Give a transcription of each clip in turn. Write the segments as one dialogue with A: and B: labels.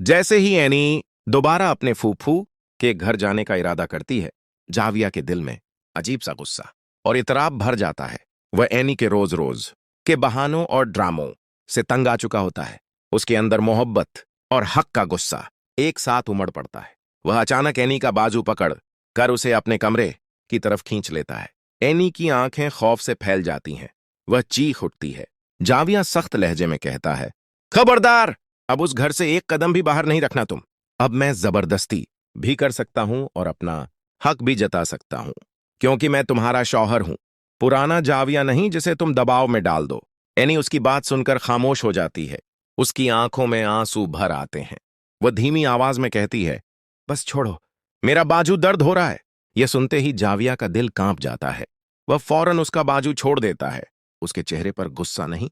A: जैसे ही एनी दोबारा अपने फूफू के घर जाने का इरादा करती है, जाविया के दिल में अजीब सा गुस्सा और इतराब भर जाता है। वह एनी के रोज रोज के बहानों और ड्रामों से तंग आ चुका होता है। उसके अंदर मोहब्बत और हक का गुस्सा एक साथ उमड़ पड़ता है। वह अचानक एनी का बाजू पकड़ कर उसे अपने कमरे की तरफ खींच लेता है। एनी की आंखें खौफ से फैल जाती हैं। वह चीख उठती है। जाविया सख्त लहजे में कहता है, खबरदार, अब उस घर से एक कदम भी बाहर नहीं रखना तुम। अब मैं जबरदस्ती भी कर सकता हूं और अपना हक भी जता सकता हूं, क्योंकि मैं तुम्हारा शौहर हूं, पुराना जाविया नहीं जिसे तुम दबाव में डाल दो। एनी उसकी बात सुनकर खामोश हो जाती है। उसकी आंखों में आंसू भर आते हैं। वह धीमी आवाज में कहती है, बस छोड़ो, मेरा बाजू दर्द हो रहा है। यह सुनते ही जाविया का दिल कांप जाता है। वह फौरन उसका बाजू छोड़ देता है। उसके चेहरे पर गुस्सा नहीं,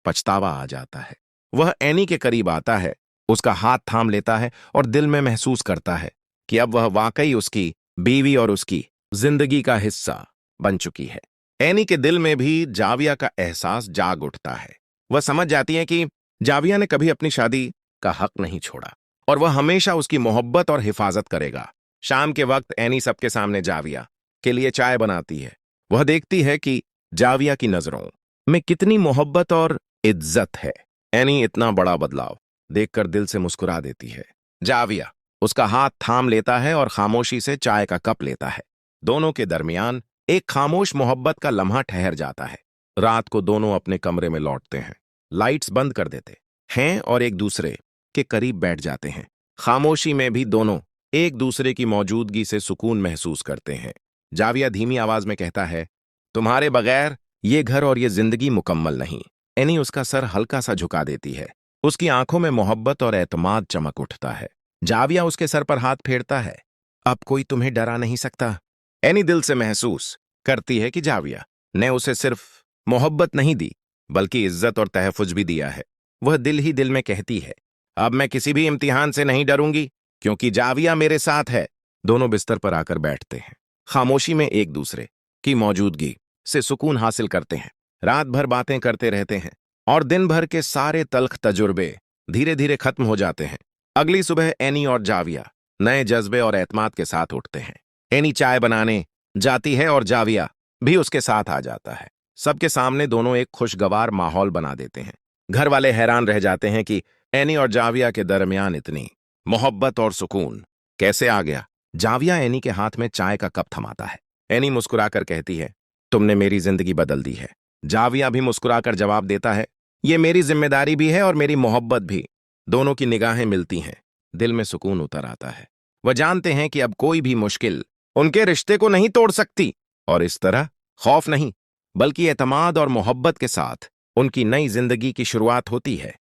A: पछतावा आ जाता है। वह एनी के करीब आता है, उसका हाथ थाम लेता है और दिल में महसूस करता है कि अब वह वाकई उसकी बीवी और उसकी जिंदगी का हिस्सा बन चुकी है। एनी के दिल में भी जाविया का एहसास जाग उठता है। वह समझ जाती है कि जाविया ने कभी अपनी शादी का हक नहीं छोड़ा और वह हमेशा उसकी मोहब्बत और हिफाजत करेगा। शाम के वक्त एनी सबके सामने जाविया के लिए चाय बनाती है। वह देखती है कि जाविया की नजरों में कितनी मोहब्बत और इज्जत है। एनी इतना बड़ा बदलाव देखकर दिल से मुस्कुरा देती है। जाविया उसका हाथ थाम लेता है और खामोशी से चाय का कप लेता है। दोनों के दरमियान एक खामोश मोहब्बत का लम्हा ठहर जाता है। रात को दोनों अपने कमरे में लौटते हैं, लाइट्स बंद कर देते हैं और एक दूसरे के करीब बैठ जाते हैं। खामोशी में भी दोनों एक दूसरे की मौजूदगी से सुकून महसूस करते हैं। जाविया धीमी आवाज में कहता है, तुम्हारे बगैर ये घर और ये जिंदगी मुकम्मल नहीं। एनी उसका सर हल्का सा झुका देती है। उसकी आंखों में मोहब्बत और एतमाद चमक उठता है। जाविया उसके सर पर हाथ फेरता है, अब कोई तुम्हें डरा नहीं सकता। एनी दिल से महसूस करती है कि जाविया ने उसे सिर्फ मोहब्बत नहीं दी, बल्कि इज्जत और तहफ़्फ़ुज़ भी दिया है। वह दिल ही दिल में कहती है, अब मैं किसी भी इम्तिहान से नहीं डरूंगी, क्योंकि जाविया मेरे साथ है। दोनों बिस्तर पर आकर बैठते हैं। खामोशी में एक दूसरे की मौजूदगी से सुकून हासिल करते हैं। रात भर बातें करते रहते हैं और दिन भर के सारे तल्ख तजुर्बे धीरे धीरे खत्म हो जाते हैं। अगली सुबह एनी और जाविया नए जज्बे और एतमाद के साथ उठते हैं। एनी चाय बनाने जाती है और जाविया भी उसके साथ आ जाता है। सबके सामने दोनों एक खुशगवार माहौल बना देते हैं। घर वाले हैरान रह जाते हैं कि एनी और जाविया के दरमियान इतनी मोहब्बत और सुकून कैसे आ गया। जाविया एनी के हाथ में चाय का कप थमाता है। एनी मुस्कुराकर कहती है, तुमने मेरी जिंदगी बदल दी है। जाविया भी मुस्कुराकर जवाब देता है, ये मेरी जिम्मेदारी भी है और मेरी मोहब्बत भी। दोनों की निगाहें मिलती हैं। दिल में सुकून उतर आता है। वह जानते हैं कि अब कोई भी मुश्किल उनके रिश्ते को नहीं तोड़ सकती और इस तरह खौफ नहीं, बल्कि एतमाद और मोहब्बत के साथ उनकी नई जिंदगी की शुरुआत होती है।